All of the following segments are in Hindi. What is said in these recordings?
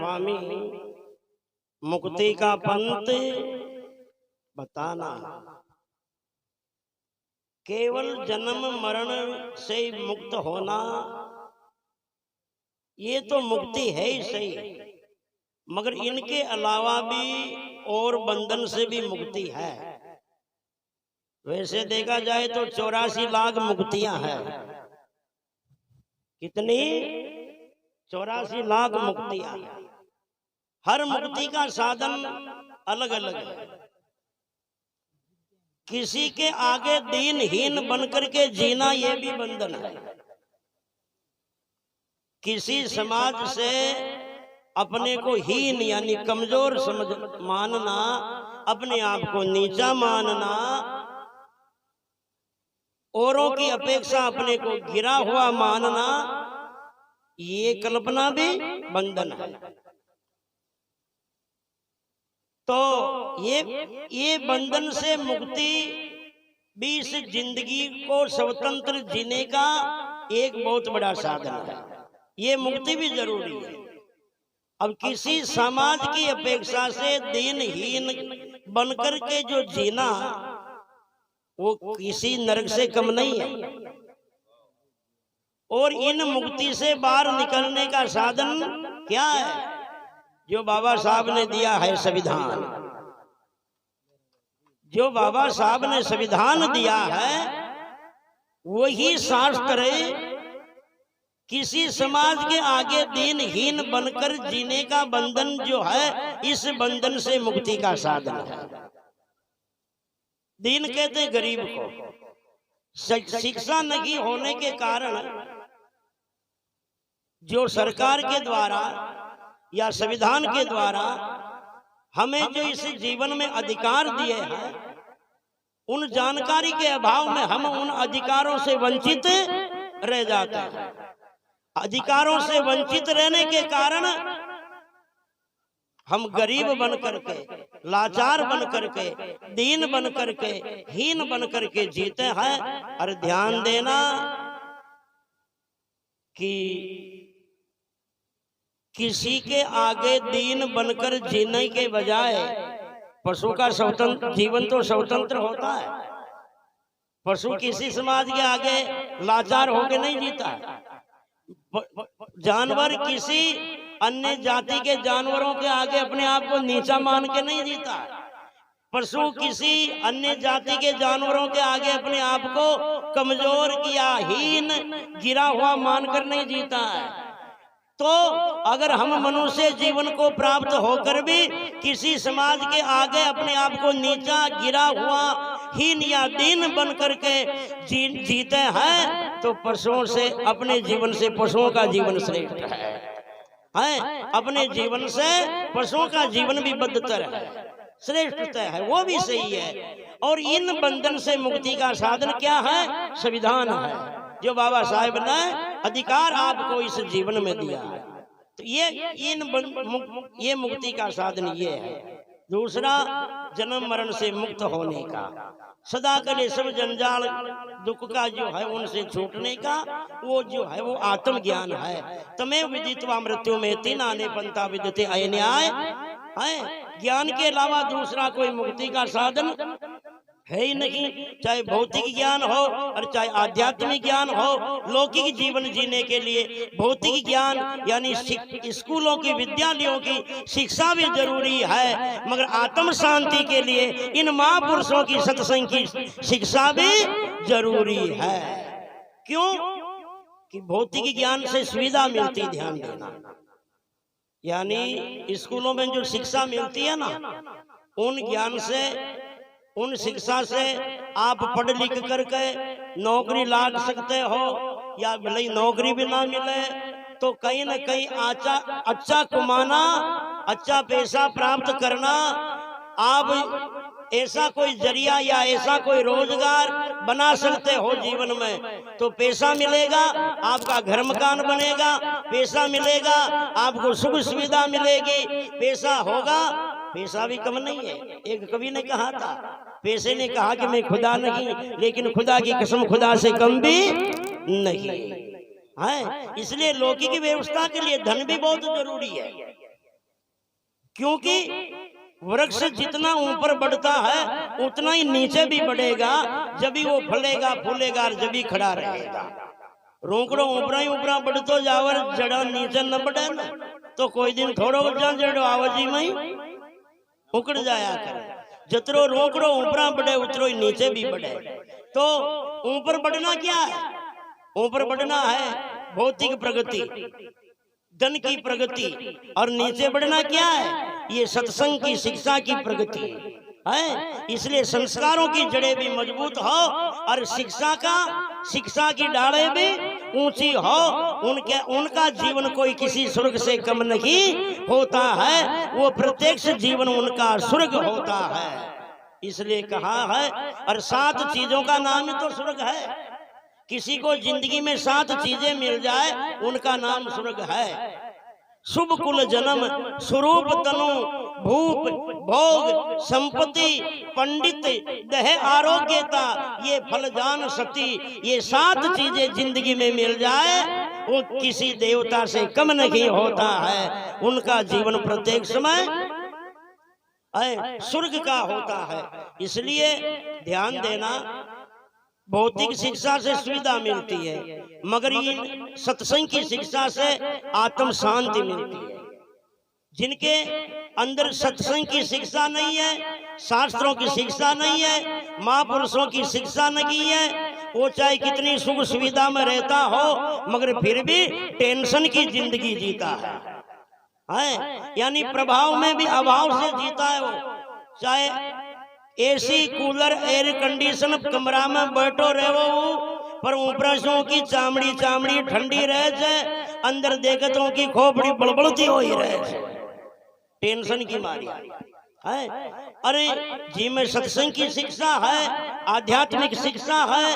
स्वामी मुक्ति का पंथ बताना। केवल जन्म मरण से मुक्त होना ये तो मुक्ति है ही सही, मगर इनके अलावा भी और बंधन से भी मुक्ति है। वैसे देखा जाए तो 84 लाख मुक्तियां हैं। कितनी? 84 लाख मुक्तियां। हर मुक्ति का साधन अलग अलग है। किसी के आगे दीनहीन बनकर के जीना ये भी बंधन है। किसी समाज से अपने को हीन यानी कमजोर समझ मानना, अपने आप को नीचा मानना, औरों की अपेक्षा अपने को गिरा हुआ मानना, ये कल्पना भी बंधन है। तो ये बंधन से मुक्ति भी इस जिंदगी को स्वतंत्र जीने का एक बहुत बड़ा साधन है। ये मुक्ति भी जरूरी है। अब किसी समाज की अपेक्षा से दीनहीन बनकर के जो जीना वो किसी नरक से कम नहीं है। और इन मुक्ति से बाहर निकलने का साधन क्या है? जो बाबा साहब ने दिया है संविधान। जो बाबा साहब ने संविधान दिया है वही शास्त्र है। किसी समाज के आगे दीनहीन बनकर जीने का बंधन जो है, इस बंधन से मुक्ति का साधन है। दीन कहते गरीब को। शिक्षा नहीं होने के कारण जो सरकार के द्वारा या संविधान के द्वारा हमें जो इस जीवन में अधिकार दिए हैं, उन जानकारी के अभाव में हम उन अधिकारों से वंचित रह जाते हैं। अधिकारों से वंचित रहने के कारण हम गरीब बन करके, लाचार बन करके, दीन बन करके, हीन बन करके जीते हैं। और ध्यान देना कि किसी के आगे दीन बनकर जीने के बजाय पशु का स्वतंत्र जीवन तो स्वतंत्र होता है। पशु किसी समाज के आगे लाचार होकर नहीं जीता। जानवर किसी अन्य जाति के जानवरों के आगे अपने आप को नीचा मान के नहीं जीता। पशु किसी अन्य जाति के जानवरों के आगे अपने आप को कमजोर या हीन गिरा हुआ मानकर नहीं जीता है। तो अगर हम मनुष्य जीवन को प्राप्त होकर भी किसी समाज के आगे अपने आप को नीचा गिरा हुआ हीन या दीन बन करके जीते हैं, तो पशुओं से, अपने जीवन से पशुओं का जीवन श्रेष्ठ है। अपने जीवन से पशुओं का जीवन भी बदतर है, श्रेष्ठ है, वो भी सही है। और इन बंधन से मुक्ति का साधन क्या है? संविधान है, जो बाबा साहेब ने अधिकार आपको इस जीवन में दिया है। तो ये मुक्ति का साधन ये है। दूसरा, जन्म मरण से मुक्त होने का, सदा के लिए सब जंजाल दुख का जो है उनसे छूटने का, वो जो है वो आत्मज्ञान है। तमेव विदित्वा मृत्यु में तीन आने पंथा विद्यते अन्याय है। ज्ञान के अलावा दूसरा कोई मुक्ति का साधन है ही नहीं। चाहे भौतिक ज्ञान हो और चाहे आध्यात्मिक ज्ञान हो। लौकिक जीवन जीने के लिए भौतिक ज्ञान यानी स्कूलों की, विद्यालयों की शिक्षा भी जरूरी है, मगर आत्म शांति के लिए इन महापुरुषों की सत्संग की शिक्षा भी जरूरी है। क्यों? कि भौतिक ज्ञान से सुविधा मिलती, ध्यान देना, यानी स्कूलों में जो शिक्षा मिलती है ना, उन ज्ञान से, उन शिक्षा से आप पढ़ लिख करके नौकरी ला सकते हो, या भले नौकरी भी ना मिले तो कहीं न कहीं अच्छा कमाना, अच्छा पैसा प्राप्त करना, आप ऐसा कोई जरिया या ऐसा कोई रोजगार बना सकते हो जीवन में। तो पैसा मिलेगा, आपका घर मकान बनेगा, पैसा मिलेगा, आपको सुख सुविधा मिलेगी, पैसा होगा। पैसा भी कम नहीं है। एक कवि ने कहा था, पैसे ने कहा कि मैं खुदा नहीं, लेकिन खुदा की कसम खुदा से कम भी नहीं है। इसलिए लौकिक व्यवस्था के लिए धन भी बहुत जरूरी है। क्योंकि वृक्ष जितना ऊपर बढ़ता है उतना ही नीचे भी बढ़ेगा, जब भी वो फलेगा फूलेगा और जब भी खड़ा रहेगा। रोकड़ो ऊपरा ही ऊपरा बढ़तो जावर जड़ा नीचे न बढ़े न, तो कोई दिन थोड़ो जड़ो आवाजी में ही उकड़ जाया करे। जितरो रोकड़ो ऊपरा बढ़े उतरो ही नीचे भी बढ़े। तो ऊपर बढ़ना क्या है? ऊपर बढ़ना है भौतिक प्रगति, धन की प्रगति, और नीचे बढ़ना क्या है? ये सत्संग की शिक्षा की प्रगति है। इसलिए संस्कारों की जड़ें भी मजबूत हो और शिक्षा की डालें भी ऊंची हो। उनका जीवन कोई किसी स्वर्ग से कम नहीं होता है, वो प्रत्यक्ष जीवन उनका स्वर्ग होता है। इसलिए कहा है, और 7 चीजों का नाम ही तो स्वर्ग है। किसी को जिंदगी में 7 चीजें मिल जाए उनका नाम स्वर्ग है। शुभ कुल जन्म, स्वरूप तनु, भूप भोग, संपत्ति, पंडित, देह आरोग्यता, ये फलदान सती, ये 7 चीजें जिंदगी में मिल जाए वो किसी देवता से कम नहीं होता है। उनका जीवन प्रत्येक समय स्वर्ग का होता है। इसलिए ध्यान देना, भौतिक शिक्षा से सुविधा मिलती है, मगर इन सत्संग की शिक्षा से आत्म शांति मिलती है। जिनके अंदर सत्संग की शिक्षा नहीं है, शास्त्रों की शिक्षा नहीं है, महापुरुषों की शिक्षा नहीं है, वो चाहे कितनी सुख सुविधा में रहता हो मगर फिर भी टेंशन की जिंदगी जीता है। यानी प्रभाव में भी अभाव से जीता है। वो चाहे एसी कूलर एयर कंडीशन कमरा में बैठो रहो, पर ऊपरों की चामड़ी ठंडी रहे छे, अंदर देखतों की खोपड़ी बड़बड़ती हो ही रहे छे, टेंशन की मारी है। अरे जी में सत्संग की शिक्षा है, आध्यात्मिक शिक्षा है।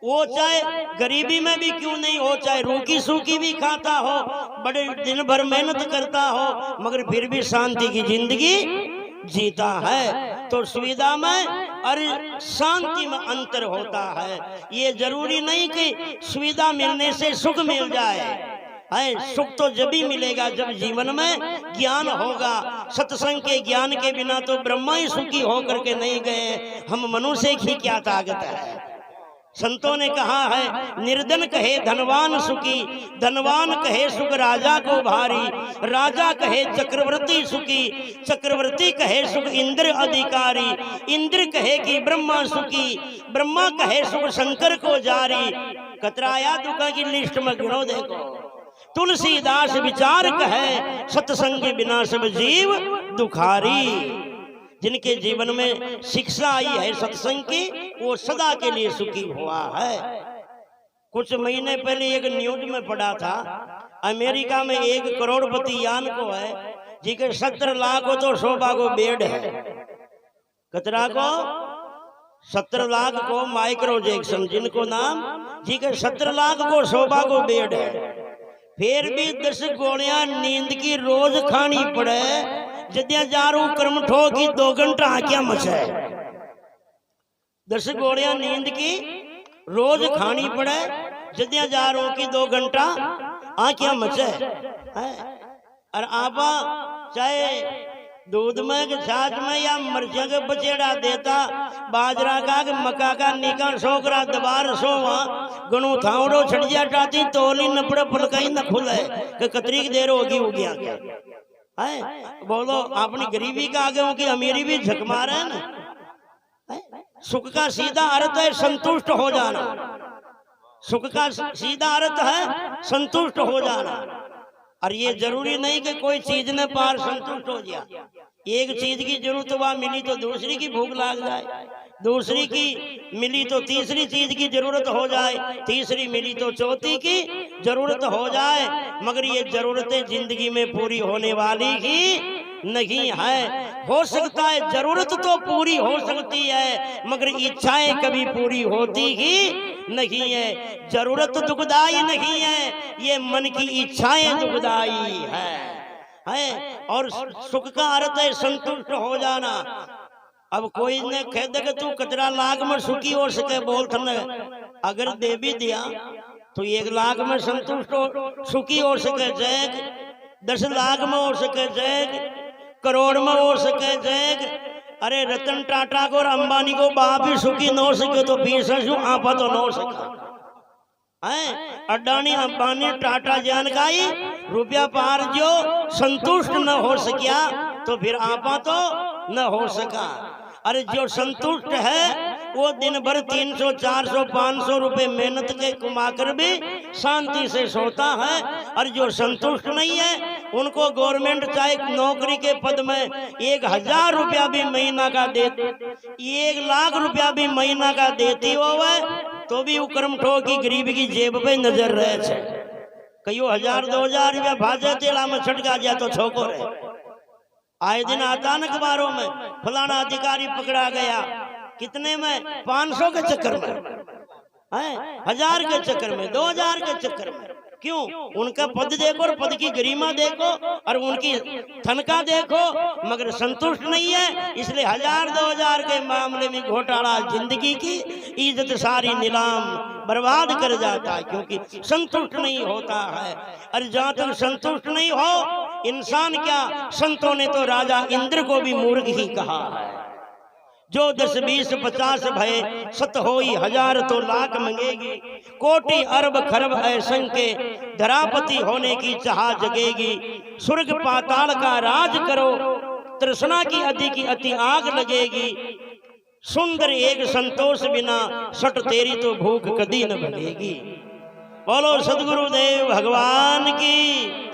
वो चाहे गरीबी में भी क्यों नहीं हो, चाहे रूखी सूखी भी खाता हो, बड़े दिन भर मेहनत करता हो, मगर फिर भी शांति की जिंदगी जीता है। तो सुविधा में और शांति में अंतर होता है। ये जरूरी नहीं कि सुविधा मिलने से सुख मिल जाए। सुख तो जब ही मिलेगा जब जीवन में ज्ञान होगा। सत्संग के ज्ञान के बिना तो ब्रह्मा ही सुखी होकर के नहीं गए, हम मनुष्य की क्या ताकत है। संतों ने कहा है, निर्धन कहे धनवान सुखी, धनवान कहे सुख राजा को भारी, राजा कहे चक्रवर्ती सुखी, चक्रवर्ती कहे सुख इंद्र अधिकारी, इंद्र कहे कि ब्रह्मा सुखी, ब्रह्मा कहे सुख शंकर को जारी। कतराया दुखा की लिस्ट में गिनो देखो। तुलसीदास विचार कहे, सत्संग के बिना सब जीव दुखारी। जिनके जीवन में शिक्षा आई है सत्संग की, वो सदा के लिए सुखी हुआ है। कुछ महीने पहले एक न्यूज में पढ़ा था, अमेरिका में 1 करोड़पति यान को है जी के 70 लाख को तो शोभा को बेड है। कतरा को 70 लाख को माइक्रो जैक्सन, जिनको नाम जी के 70 लाख को शोभा को बेड है। फिर भी 10 गोलियां नींद की रोज खानी पड़े, जदिया जारू कर्म ठो की 2 घंटा आंखें मचे। 10 गोलियां नींद की रोज खानी पड़े, जदिया जारू की 2 घंटा आंखें मचे। और आपा चाहे दूध में के छाछ में या मर्चा के बचेड़ा देता, बाजरा का मका का निका छोकरा दबार सोवा गणु थावड़ो छड़िया टाती तोली नपड़े पलकाई न खुले के कतरी देर होगी हो गया क्या है। बोलो अपनी गरीबी का आगे होगी अमीरी भी झक मारे है ना। सुख का सीधा अर्थ है संतुष्ट हो जाना। सुख का सीधा अर्थ है संतुष्ट हो जाना। और ये जरूरी नहीं कि कोई चीज ने पार संतुष्ट हो जाए। एक चीज की जरूरत वह मिली तो दूसरी की भूख लग जाए, दूसरी की मिली तो तीसरी चीज की जरूरत हो जाए, तीसरी मिली तो चौथी की जरूरत हो जाए। मगर ये जरूरतें जिंदगी में पूरी होने वाली ही नहीं है। हो सकता है जरूरत तो पूरी हो सकती है, मगर इच्छाएं कभी पूरी होती ही नहीं है। जरूरत दुखदाई नहीं है, ये मन की इच्छाएं दुखदाई है। और सुख का अर्थ है संतुष्ट हो जाना। अब कोई ने कह दे कि तू कचरा लाख में सुखी हो सके, बोल थने अगर दे भी दिया तो 1 लाख में संतुष्ट हो सुखी हो सके। 10 लाख में हो सके जैग, करोड़ में हो सके जैग। अरे रतन टाटा को और अंबानी को बाप भी सुखी न हो सके तो 20 आपा तो न हो सका है। अडानी अंबानी टाटा जान का ही रुपया पार जो संतुष्ट न हो सकिया तो फिर आपा तो न हो सका। अरे जो संतुष्ट है वो दिन भर 300 400 500 रुपए मेहनत के कमा कर भी शांति से सोता है। और जो संतुष्ट नहीं है उनको गवर्नमेंट चाहे नौकरी के पद में 1000 रुपया भी महीना का दे, 1 लाख रुपया भी महीना का देती हो तो भी उक्रम ठो की गरीब की जेब पे नजर रहे छे। कईयो 1000 2000 रुपया भाजे तेला में छटका गया तो छोको रहे। आए दिन आता न अखबारों में फलाना अधिकारी पकड़ा गया, कितने में 500 के चक्कर में है, 1000 के चक्कर में, 2000 के चक्कर में। क्यों? उनका पद देखो और पद की गरिमा देखो और उनकी तनख्वाह देखो, मगर संतुष्ट नहीं है। इसलिए 1000 2000 के मामले में घोटाला जिंदगी की इज्जत सारी नीलाम बर्बाद कर जाता है, क्योंकि संतुष्ट नहीं होता है। और जहां तक संतुष्ट नहीं हो इंसान, क्या संतों ने तो राजा इंद्र को भी मूर्ख ही कहा है। जो 10 20 50 भय सत होई 1000 तो लाख मंगेगी, कोटि अरब खरब असंख्य धरापति होने की चाह जगेगी। स्वर्ग पाताल का राज करो, तृष्णा की अति आग लगेगी। सुंदर एक संतोष बिना सट तेरी तो भूख कदी न भलेगी। बोलो सदगुरुदेव भगवान की।